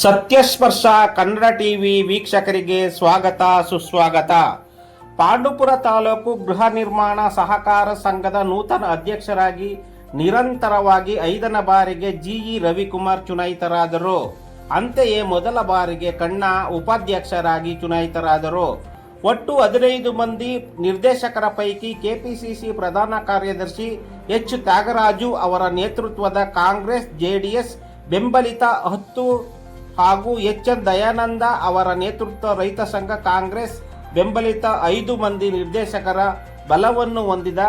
ಸತ್ಯಸ್ಪರ್ಶ Kannada TV ವೀಕ್ಷಕರಿಗೆ ಸ್ವಾಗತ ಸುಸ್ವಾಗತ. ಪಾಂಡವಪುರ ತಾಲೂಕು ಗೃಹ ನಿರ್ಮಾಣ ಸಹಕಾರ ಸಂಘದ ನೂತನ ಅಧ್ಯಕ್ಷರಾಗಿ ನಿರಂತರವಾಗಿ 5ನೇ ಬಾರಿಗೆ ಜಿಇ ರವಿಕುಮಾರ್ ಚುನಾಯಿತರಾದರು. ಅಂತೆಯೇ ಮೊದಲ ಬಾರಿಗೆ ಕಣ್ಣಾ ಉಪಾಧ್ಯಕ್ಷರಾಗಿ ಚುನಾಯಿತರಾದರು. ಒಟ್ಟು 15 ಮಂದಿ ನಿರ್ದೇಶಕರ ಪೈಕಿ ಕೆಪಿಸಿಸಿ ಪ್ರಧಾನ ಕಾರ್ಯದರ್ಶಿ ಎಚ್ ತ್ಯಾಗರಾಜು ಅವರ ನೇತೃತ್ವದ ಕಾಂಗ್ರೆಸ್ ಜೆಡಿಎಸ್ ಬೆಂಬಲಿತ 10 ಹಾಗೂ ಎಚ್ ಎನ್ ದಯಾನಂದ ಅವರ ನೇತೃತ್ವ ರೈತ ಸಂಘ ಕಾಂಗ್ರೆಸ್ ಬೆಂಬಲಿತ 5 ಮಂದಿ ನಿರ್ದೇಶಕರ ಬಲವನ್ನು ಹೊಂದಿದ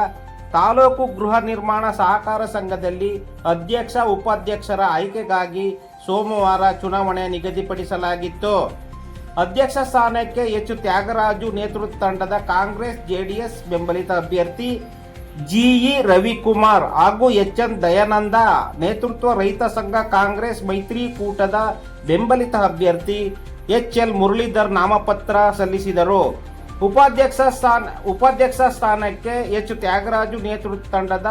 ತಾಲೂಕು ಗೃಹ ನಿರ್ಮಾಣ ಸಹಕಾರ ಸಂಘದಲ್ಲಿ ಅಧ್ಯಕ್ಷ ಉಪಾಧ್ಯಕ್ಷರ ಆಯ್ಕೆಗಾಗಿ ಸೋಮವಾರ ಚುನಾವಣೆ ನಿಗದಿಪಡಿಸಲಾಗಿತ್ತು. ಅಧ್ಯಕ್ಷ ಸ್ಥಾನಕ್ಕೆ ಎಚ್ ತ್ಯಾಗರಾಜು ನೇತೃತ್ವ ತಂಡದ ಕಾಂಗ್ರೆಸ್ ಜೆಡಿಎಸ್ ಬೆಂಬಲಿತ ಅಭ್ಯರ್ಥಿ ಜಿಇ ರವಿಕುಮಾರ್ ಹಾಗೂ ಎಚ್ ಎನ್ ದಯಾನಂದ ನೇತೃತ್ವ ರೈತ ಸಂಘ ಕಾಂಗ್ರೆಸ್ ಮೈತ್ರಿಕೂಟದ ಬೆಂಬಲಿತ ಅಭ್ಯರ್ಥಿ ಎಚ್ ಎಲ್ ಮುರಳೀಧರ್ ನಾಮಪತ್ರ ಸಲ್ಲಿಸಿದರು. ಉಪಾಧ್ಯಕ್ಷ ಸ್ಥಾನಕ್ಕೆ ಎಚ್ ತ್ಯಾಗರಾಜು ನೇತೃತ್ವ ತಂಡದ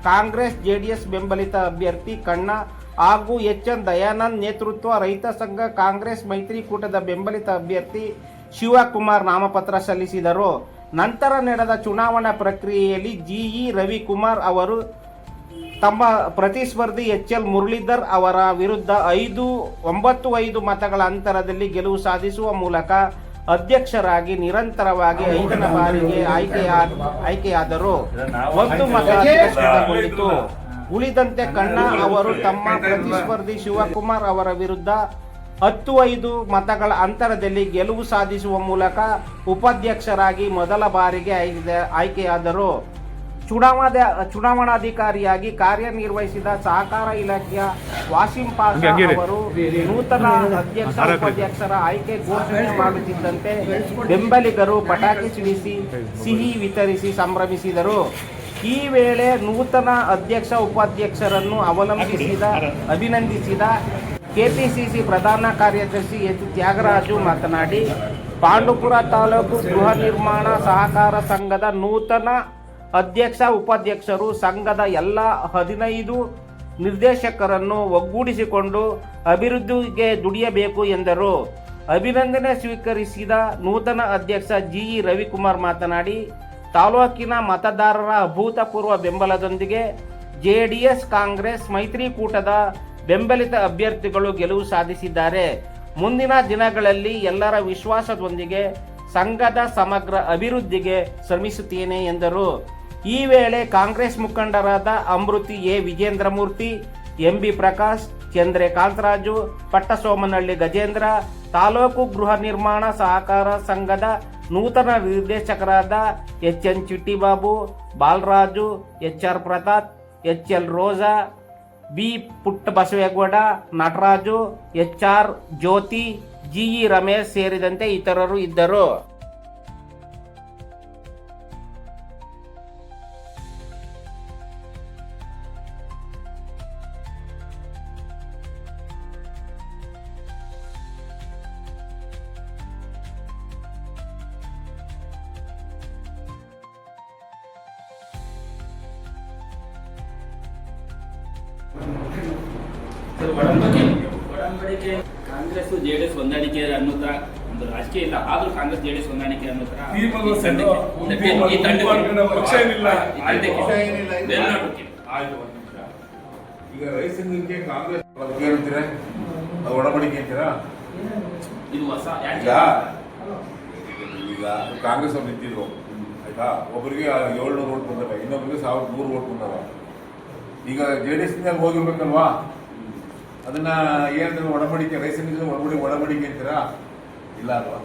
ಕಾಂಗ್ರೆಸ್ ಜೆಡಿಎಸ್ ಬೆಂಬಲಿತ ಅಭ್ಯರ್ಥಿ ಕಣ್ಣಾ ಹಾಗೂ ಎಚ್ ಎನ್ ದಯಾನಂದ್ ನೇತೃತ್ವ ರೈತ ಸಂಘ ಕಾಂಗ್ರೆಸ್ ಮೈತ್ರಿಕೂಟದ ಬೆಂಬಲಿತ ಅಭ್ಯರ್ಥಿ ಶಿವಕುಮಾರ್ ನಾಮಪತ್ರ ಸಲ್ಲಿಸಿದರು. ನಂತರ ನಡೆದ ಚುನಾವಣಾ ಪ್ರಕ್ರಿಯೆಯಲ್ಲಿ ಜಿಇ ರವಿಕುಮಾರ್ ಅವರು ತಮ್ಮ ಪ್ರತಿಸ್ಪರ್ಧಿ ಎಚ್ ಎಲ್ ಮುರಳೀಧರ್ ಅವರ ವಿರುದ್ಧ 9-5 ಮತಗಳ ಅಂತರದಲ್ಲಿ ಗೆಲುವು ಸಾಧಿಸುವ ಮೂಲಕ ಅಧ್ಯಕ್ಷರಾಗಿ ನಿರಂತರವಾಗಿ 5ನೇ ಬಾರಿಗೆ ಆಯ್ಕೆಯಾದರು. 1 ಮತ ತಿರಸ್ಕೃತಗೊಂಡಿತು. ಉಳಿದಂತೆ ಕಣ್ಣಾ ಅವರು ತಮ್ಮ ಪ್ರತಿಸ್ಪರ್ಧಿ ಶಿವಕುಮಾರ್ ಅವರ ವಿರುದ್ಧ 10-5 ಮತಗಳ ಅಂತರದಲ್ಲಿ ಗೆಲುವು ಸಾಧಿಸುವ ಮೂಲಕ ಉಪಾಧ್ಯಕ್ಷರಾಗಿ ಮೊದಲ ಬಾರಿಗೆ ಆಯ್ಕೆಯಾದರು. ಚುನಾವಣಾಧಿಕಾರಿಯಾಗಿ ಕಾರ್ಯನಿರ್ವಹಿಸಿದ ಸಹಕಾರ ಇಲಾಖೆಯ ವಾಸಿಂ ಪಾಷಾ ಅವರು ನೂತನ ಅಧ್ಯಕ್ಷ ಉಪಾಧ್ಯಕ್ಷರ ಆಯ್ಕೆ ಘೋಷಣೆ ಮಾಡುತ್ತಿದ್ದಂತೆ ಬೆಂಬಲಿಗರು ಪಟಾಕಿ ಸಿಡಿಸಿ ಸಿಹಿ ವಿತರಿಸಿ ಸಂಭ್ರಮಿಸಿದರು. ಈ ವೇಳೆ ನೂತನ ಅಧ್ಯಕ್ಷ ಉಪಾಧ್ಯಕ್ಷರನ್ನು ಅಭಿನಂದಿಸಿದ ಕೆಪಿಸಿಸಿ ಪ್ರಧಾನ ಕಾರ್ಯದರ್ಶಿ ಎಚ್ ತ್ಯಾಗರಾಜು ಮಾತನಾಡಿ, ಪಾಂಡವಪುರ ತಾಲೂಕು ಗೃಹ ನಿರ್ಮಾಣ ಸಹಕಾರ ಸಂಘದ ನೂತನ ಅಧ್ಯಕ್ಷ ಉಪಾಧ್ಯಕ್ಷರು ಸಂಘದ ಎಲ್ಲ 15 ನಿರ್ದೇಶಕರನ್ನು ಒಗ್ಗೂಡಿಸಿಕೊಂಡು ಅಭಿವೃದ್ಧಿಗೆ ದುಡಿಯಬೇಕು ಎಂದರು. ಅಭಿನಂದನೆ ಸ್ವೀಕರಿಸಿದ ನೂತನ ಅಧ್ಯಕ್ಷ ಜಿಇ ರವಿಕುಮಾರ್ ಮಾತನಾಡಿ, ತಾಲೂಕಿನ ಮತದಾರರ ಅಭೂತಪೂರ್ವ ಬೆಂಬಲದೊಂದಿಗೆ ಜೆಡಿಎಸ್ ಕಾಂಗ್ರೆಸ್ ಮೈತ್ರಿಕೂಟದ ಬೆಂಬಲಿತ ಅಭ್ಯರ್ಥಿಗಳು ಗೆಲುವು ಸಾಧಿಸಿದ್ದಾರೆ. ಮುಂದಿನ ದಿನಗಳಲ್ಲಿ ಎಲ್ಲರ ವಿಶ್ವಾಸದೊಂದಿಗೆ ಸಂಘದ ಸಮಗ್ರ ಅಭಿವೃದ್ಧಿಗೆ ಶ್ರಮಿಸುತ್ತೇನೆ ಎಂದರು. ಈ ವೇಳೆ ಕಾಂಗ್ರೆಸ್ ಮುಖಂಡರಾದ ಅಮೃತಿ ಎ ವಿಜೇಂದ್ರಮೂರ್ತಿ, ಎಂಬಿ ಪ್ರಕಾಶ್, ಚಂದ್ರಕಾಂತರಾಜು, ಪಟ್ಟಸೋಮನಹಳ್ಳಿ ಗಜೇಂದ್ರ, ತಾಲೂಕು ಗೃಹ ನಿರ್ಮಾಣ ಸಹಕಾರ ಸಂಘದ ನೂತನ ನಿರ್ದೇಶಕರಾದ H N Chittibabu, Balaraju, H R Pratap, H L Roja, B Puttabasavegowda, Nataraju, H R Jyothi, GE Ramesh ಸೇರಿದಂತೆ ಇತರರು ಇದ್ದರು. ಒಡಂಬಡಿಕೆ ಕಾಂಗ್ರೆಸ್ ಜೆಡಿಎಸ್ ಹೊಂದಾಣಿಕೆ ಅನ್ನೋ ತರ ಒಂದು ರಾಜಕೀಯ ಇಲ್ಲ, ಆದ್ರೂ ಕಾಂಗ್ರೆಸ್ ಜೆಡಿಎಸ್ ಹೊಂದಾಣಿಕೆ ಅನ್ನೋ ತರ ಈಗ ರೈತರಿಗೆ ಕಾಂಗ್ರೆಸ್ ಒಡಂಬಡಿಕೆ ಅಂತೀರಾ? ಇದು ಹೊಸ ಈಗ ಕಾಂಗ್ರೆಸ್ ಅವ್ರು ನಿಂತಿದ್ರು ಆಯ್ತಾ, ಒಬ್ಬರಿಗೆ 700 ವೋಟ್ ಬಂದವೆ, ಇನ್ನೊಬ್ಬರಿಗೆ 1100 ವೋಟ್ ಬಂದವೆ. ಈಗ ಜೆಡಿಎಸ್ ಹೋಗಿರ್ಬೇಕಲ್ವಾ? ಅದನ್ನ ಏನು ಒಡಂಬಡಿಕೆ ರೈತರಿಗೆ ಒಡಂಬಡಿಕೆ ಅಂತೀರಾ? ಇಲ್ಲ ಅಲ್ವಾ?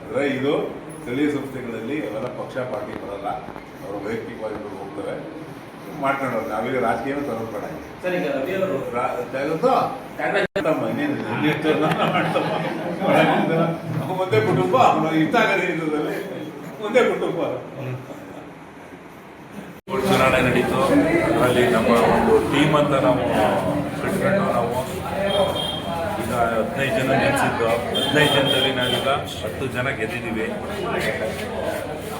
ಅಂದರೆ ಇದು ಸ್ಥಳೀಯ ಸಂಸ್ಥೆಗಳಲ್ಲಿ ಅವೆಲ್ಲ ಪಕ್ಷ ಪಾರ್ಟಿ ಬರಲ್ಲ, ಅವರು ವೈಯಕ್ತಿಕವಾಗಿ ಹೋಗ್ತವೆ, ಮಾಡ್ಕೊಂಡವ್ರು. ನಾವೀಗ ರಾಜಕೀಯನೂ ತರೋದು ಒಂದೇ ಕುಟುಂಬ, ಇಷ್ಟ ಆಗದೆ ಒಂದೇ ಕುಟುಂಬ. ಚುನಾವಣೆ ನಡೀತು. ಅದರಲ್ಲಿ ನಮ್ಮ ಒಂದು ಟೀಮ್ ಅಂತ ನಾವು ಬಿಟ್ಕೊಂಡು ನಾವು ಈಗ 15 ಜನ ಗೆಲ್ಸಿದ್ದು. 15 ಜನದಲ್ಲಿ ನಾವೀಗ 10 ಜನ ಗೆದ್ದಿದ್ದೀವಿ.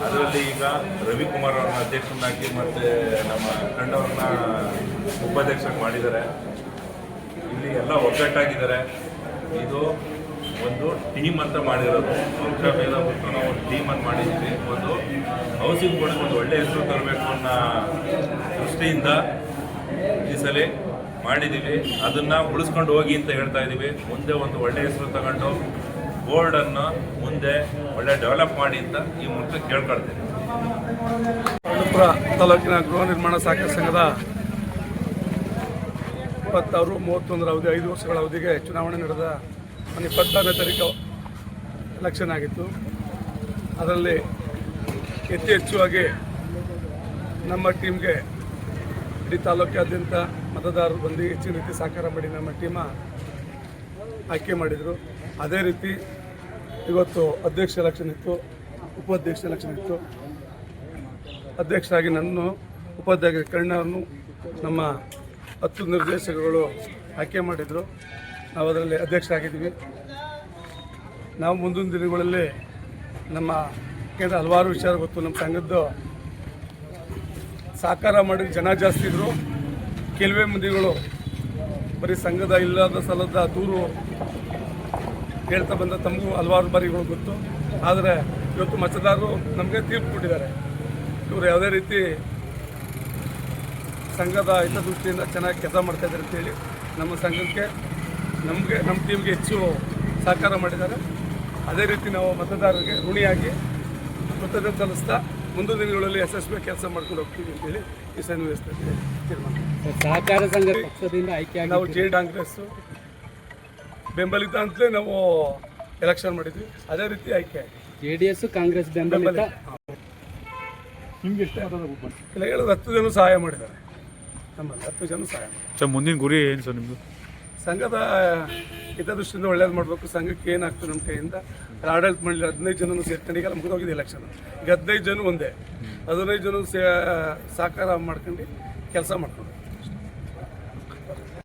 ಅದರಲ್ಲಿ ಈಗ ರವಿಕುಮಾರ್ ಅವ್ರನ್ನ ಅಧ್ಯಕ್ಷನಾಗಿ ಮತ್ತು ನಮ್ಮ ಕಂಡವ್ರನ್ನ ಉಪಾಧ್ಯಕ್ಷ ಮಾಡಿದ್ದಾರೆ. ಇಲ್ಲಿ ಎಲ್ಲ ಒಗ್ಗಟ್ಟಾಗಿದ್ದಾರೆ. ಇದು ಒಂದು ಟೀಮ್ ಅಂತ ಮಾಡಿರೋದು. ಪಕ್ಷ ಭೇದ ಬಿಟ್ಟು ನಾವು ಒಂದು ಟೀಮ್ ಅಂತ ಮಾಡಿದ್ದೀವಿ. ಒಂದು ಹೌಸಿಂಗ್ ಬೋರ್ಡ್ಗೆ ಒಂದು ಒಳ್ಳೆಯ ಹೆಸರು ತರಬೇಕು ಅನ್ನೋ ದೃಷ್ಟಿಯಿಂದ ಈ ಸಲ ಮಾಡಿದ್ದೀವಿ. ಅದನ್ನು ಉಳಿಸ್ಕೊಂಡು ಹೋಗಿ ಅಂತ ಹೇಳ್ತಾ ಇದ್ದೀವಿ. ಮುಂದೆ ಒಂದು ಒಳ್ಳೆಯ ಹೆಸರು ತಗೊಂಡು ಬೋರ್ಡನ್ನು ಮುಂದೆ ಒಳ್ಳೆ ಡೆವಲಪ್ ಮಾಡಿ ಅಂತ ಈ ಮೂಲಕ ಕೇಳ್ಕೊಳ್ತೀನಿ. ಪಾಂಡವಪುರ ತಾಲೂಕಿನ ಗೃಹ ನಿರ್ಮಾಣ ಸಹಕಾರ ಸಂಘದ 26-31 ಅವಧಿ 5 ವರ್ಷಗಳ ಅವಧಿಗೆ ಚುನಾವಣೆ ನಡೆದ 26ನೇ ತಾರೀಕು ಎಲೆಕ್ಷನ್ ಆಗಿತ್ತು. ಅದರಲ್ಲಿ ಹೆಚ್ಚುವಾಗಿ ನಮ್ಮ ಟೀಮ್ಗೆ ಇಡೀ ತಾಲೂಕಾದ್ಯಂತ ಮತದಾರರು ಬಂದು ಹೆಚ್ಚಿನ ರೀತಿ ಸಹಕಾರ ಮಾಡಿ ನಮ್ಮ ಟೀಮ ಆಯ್ಕೆ ಮಾಡಿದರು. ಅದೇ ರೀತಿ ಇವತ್ತು ಅಧ್ಯಕ್ಷ ಎಲೆಕ್ಷನ್ ಇತ್ತು, ಉಪಾಧ್ಯಕ್ಷ ಎಲೆಕ್ಷನ್ ಇತ್ತು. ಅಧ್ಯಕ್ಷರಾಗಿ ನನ್ನನ್ನು, ಉಪಾಧ್ಯಕ್ಷ ಕರ್ಣವನ್ನು ನಮ್ಮ 10 ನಿರ್ದೇಶಕರುಗಳು ಆಯ್ಕೆ ಮಾಡಿದರು. ನಾವು ಅದರಲ್ಲಿ ಅಧ್ಯಕ್ಷರಾಗಿದ್ದೀವಿ. ನಾವು ಮುಂದಿನ ದಿನಗಳಲ್ಲಿ ನಮ್ಮ ಕೇಂದ್ರ ಹಲವಾರು ವಿಚಾರ ಗೊತ್ತು. ನಮ್ಮ ಸಂಘದ್ದು ಸಹಕಾರ ಮಾಡಿದ ಜನ ಜಾಸ್ತಿ ಇದ್ದರು. ಕೆಲವೇ ಮಂದಿಗಳು ಬರೀ ಸಂಘದ ಇಲ್ಲದ ಸಲದ ದೂರು ಹೇಳ್ತಾ ಬಂದ ತಮಗೂ ಹಲವಾರು ಬಾರಿಗಳು ಗೊತ್ತು. ಆದರೆ ಇವತ್ತು ಮತದಾರರು ನಮಗೆ ತೀರ್ಪು ಕೊಟ್ಟಿದ್ದಾರೆ. ಇವರು ಯಾವುದೇ ರೀತಿ ಸಂಘದ ಹಿತದೃಷ್ಟಿಯಿಂದ ಚೆನ್ನಾಗಿ ಕೆಲಸ ಮಾಡ್ತಾಯಿದ್ದಾರೆ ಅಂತೇಳಿ ನಮ್ಮ ಸಂಘಕ್ಕೆ ನಮ್ಮ ಟೀಮ್ಗೆ ಹೆಚ್ಚು ಸಹಕಾರ ಮಾಡಿದ್ದಾರೆ. ಅದೇ ರೀತಿ ನಾವು ಮತದಾರರಿಗೆ ಋಣಿಯಾಗಿ ಕೃತಜ್ಞತೆ ಸಲ್ಲಿಸ್ತಾ ಮುಂದಿನ ದಿನಗಳಲ್ಲಿ ಯಶಸ್ವಿ ಕೆಲಸ ಮಾಡ್ಕೊಂಡು ಹೋಗ್ತೀವಿ ಅಂತೇಳಿ ಈ ಸನ್ನಿವೇಶದಲ್ಲಿ ತೀರ್ಮಾನ. ಸಹಕಾರ ಸಂಘ ಪಕ್ಷದಿಂದ ಆಯ್ಕೆ ನಾವು ಕಾಂಗ್ರೆಸ್ ಬೆಂಬಲಿತ ಅಂತಲೇ ನಾವು ಎಲೆಕ್ಷನ್ ಮಾಡಿದ್ವಿ. ಅದೇ ರೀತಿ ಆಯ್ಕೆ JDS ಕಾಂಗ್ರೆಸ್ ಬೆಂಬಲಿತ. ನಿಮ್ಗೆ ಇಷ್ಟ ಇಲ್ಲ ಹೇಳೋದು 10 ಜನ ಸಹಾಯ ಮಾಡಿದ್ದಾರೆ. ನಮ್ಮಲ್ಲಿ 10 ಜನ ಸಹಾಯ ಮಾಡಿದ್ದಾರೆ. ಸರ್ ಮುಂದಿನ ಗುರಿ ಏನು ಸರ್ ನಿಮ್ಮದು? ಸಂಘದ ಹಿತದೃಷ್ಟಿಯಿಂದ ಒಳ್ಳೇದು ಮಾಡಬೇಕು. ಸಂಘಕ್ಕೆ ಏನಾಗ್ತದೆ ನಮ್ಮ ಕೈಯಿಂದ ಆಡಳಿತ ಮಾಡಲಿ 15 ಜನನು ಸೇರ್ಕೊಂಡು ಈಗ ಮುಗಿದೋಗಿದೆ ಎಲೆಕ್ಷನ್. ಈಗ 15 ಜನ ಒಂದೇ 15 ಜನ ಸಹಕಾರ ಮಾಡ್ಕೊಂಡು ಕೆಲಸ ಮಾಡ್ಕೊಂಡು